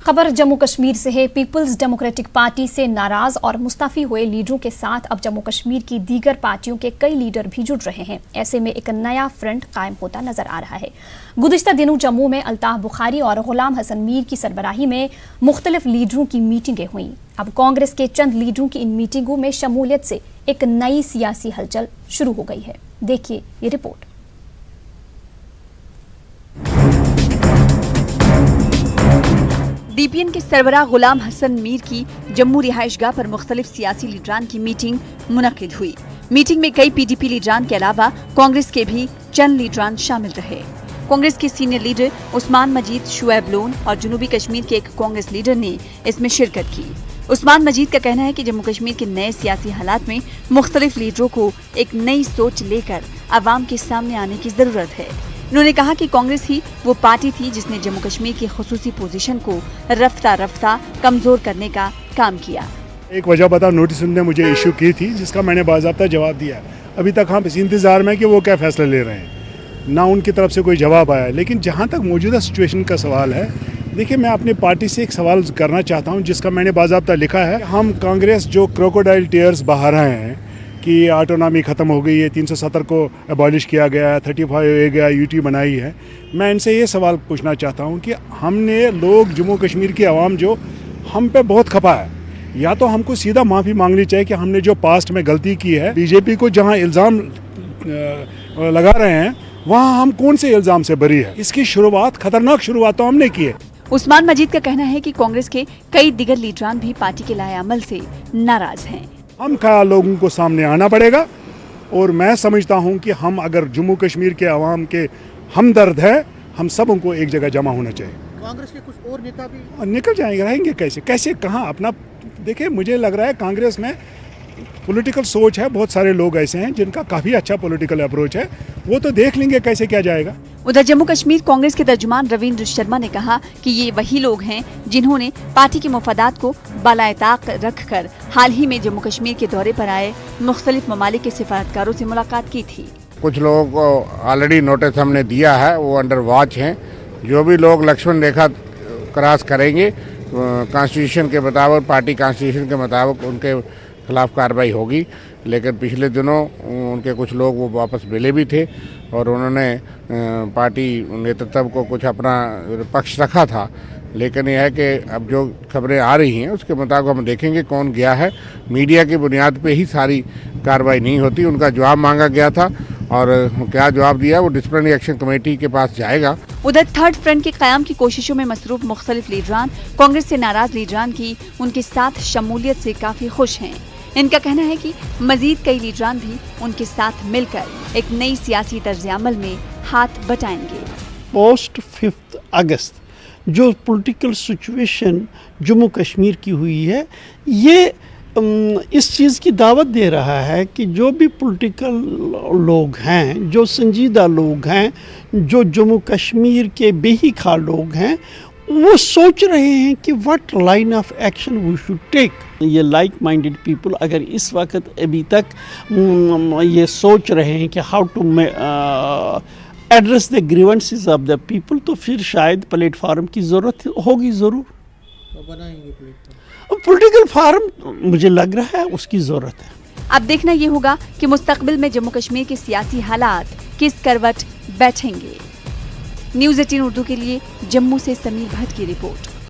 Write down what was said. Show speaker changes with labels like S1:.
S1: खबर जम्मू कश्मीर से है। पीपल्स डेमोक्रेटिक पार्टी से नाराज और मुस्तफी हुए लीडरों के साथ अब जम्मू कश्मीर की दीगर पार्टियों के कई लीडर भी जुड़ रहे हैं। ऐसे में एक नया फ्रंट कायम होता नजर आ रहा है। गुज़िश्ता दिनों जम्मू में अल्ताफ बुखारी और गुलाम हसन मीर की सरबराही में मुख्तलिफ लीडरों की मीटिंगें हुईं। अब कांग्रेस के चंद लीडरों की इन मीटिंगों में शमूलियत से एक नई सियासी हलचल शुरू हो गई है। देखिए ये रिपोर्ट।
S2: डीपीएन के सरबराह गुलाम हसन मीर की जम्मू रिहाइशगाह पर मुख्तलिफ सियासी लीडरान की मीटिंग मुनक्किद हुई। मीटिंग में कई पीडीपी लीडरान के अलावा कांग्रेस के भी चंद लीडरान शामिल रहे। कांग्रेस के सीनियर लीडर उस्मान मजीद शुएब लोन और जनूबी कश्मीर के एक कांग्रेस लीडर ने इसमें शिरकत की। उस्मान मजीद का कहना है कि जम्मू कश्मीर के नए सियासी हालात में मुख्तलिफ लीडरों को एक नई सोच लेकर आवाम के सामने आने की जरूरत है। उन्होंने कहा कि कांग्रेस ही वो पार्टी थी जिसने जम्मू कश्मीर की खुसूसी पोजीशन को रफ्ता रफ्ता कमजोर करने का काम किया।
S3: एक वजह बता नोटिस उन्होंने मुझे इशू की थी जिसका मैंने बाज़ाब्ता जवाब दिया। अभी तक हम इस इंतज़ार में कि वो क्या फैसला ले रहे हैं, ना उनकी तरफ से कोई जवाब आया। लेकिन जहाँ तक मौजूदा सिचुएशन का सवाल है, देखिए मैं अपनी पार्टी से एक सवाल करना चाहता हूँ जिसका मैंने बाज़ाब्ता लिखा है। हम कांग्रेस जो क्रोकोडाइल टीयर्स बहा रहे हैं कि ऑटोनॉमी ख़त्म हो गई है, 370 को एबॉलिश किया गया है, 35 ए गया, यूटी बनाई है। मैं इनसे ये सवाल पूछना चाहता हूँ कि हमने लोग जम्मू कश्मीर की आवाम जो हम पे बहुत खपा है, या तो हमको सीधा माफ़ी मांगनी चाहिए कि हमने जो पास्ट में गलती की है। बीजेपी को जहाँ इल्ज़ाम लगा रहे हैं वहाँ हम कौन से इल्ज़ाम से बरी है। इसकी शुरुआत खतरनाक शुरुआत तो हमने की है।
S2: उस्मान मजीद का कहना है कि कांग्रेस के कई दिगर लीडरान भी पार्टी के लाए अमल से नाराज हैं।
S3: हम क्या लोगों को सामने आना पड़ेगा और मैं समझता हूं कि हम अगर जम्मू कश्मीर के अवाम के हमदर्द है, हम सबों को एक जगह जमा होना चाहिए।
S4: कांग्रेस के कुछ और नेता भी
S3: निकल जाएंगे, रहेंगे कैसे कहाँ अपना। देखिए मुझे लग रहा है कांग्रेस में पॉलिटिकल सोच है, बहुत सारे लोग ऐसे हैं जिनका काफ़ी अच्छा पॉलिटिकल अप्रोच है, वो तो देख लेंगे कैसे क्या जाएगा।
S2: उधर जम्मू कश्मीर कांग्रेस के तर्जुमान रविंद्र शर्मा ने कहा कि ये वही लोग हैं जिन्होंने पार्टी के मफादात को बालाएताक रखकर हाल ही में जम्मू कश्मीर के दौरे पर आए मुख्तलिफ ममालिक के सिफारतकारों से मुलाकात की थी।
S5: कुछ लोगों को ऑलरेडी नोटिस हमने दिया है, वो अंडर वॉच हैं। जो भी लोग लक्ष्मण रेखा क्रॉस करेंगे कॉन्स्टिट्यूशन के मुताबिक, पार्टी कॉन्स्टिट्यूशन के मुताबिक उनके खिलाफ कार्रवाई होगी। लेकिन पिछले दिनों उनके कुछ लोग वो वापस मिले भी थे और उन्होंने पार्टी नेतृत्व को कुछ अपना पक्ष रखा था। लेकिन यह है कि अब जो खबरें आ रही हैं उसके मुताबिक हम देखेंगे कौन गया है। मीडिया की बुनियाद पे ही सारी कार्रवाई नहीं होती, उनका जवाब मांगा गया था और क्या जवाब दिया वो डिसिप्लिनरी एक्शन कमेटी के पास जाएगा।
S2: उधर थर्ड फ्रंट के क़याम की कोशिशों में मसरूफ मुख्तलिफ लीडरान कांग्रेस से नाराज लीडरान की उनके साथ शमूलियत से काफी खुश हैं। इनका कहना है कि मजीद कई लीडरान भी उनके साथ मिलकर एक नई सियासी तर्ज अमल में हाथ बटाएंगे।
S4: पोस्ट 5 अगस्त जो पॉलिटिकल सिचुएशन जम्मू कश्मीर की हुई है, ये इस चीज़ की दावत दे रहा है कि जो भी पॉलिटिकल लोग हैं, जो संजीदा लोग हैं, जो जम्मू कश्मीर के बेहिखा लोग हैं, वो सोच रहे हैं कि what line of action we should take. ये लाइक माइंडेड पीपल अगर इस वक्त अभी तक ये सोच रहे हैं कि how to address the grievances of the people, तो फिर शायद प्लेटफार्म की ज़रूरत होगी ज़रूर। पॉलिटिकल फार्म मुझे लग रहा है उसकी ज़रूरत है।
S2: अब देखना ये होगा कि मुस्तकबिल में जम्मू कश्मीर के सियासी हालात किस करवट बैठेंगे। न्यूज़ 18 उर्दू के लिए जम्मू से समीर भट्ट की रिपोर्ट।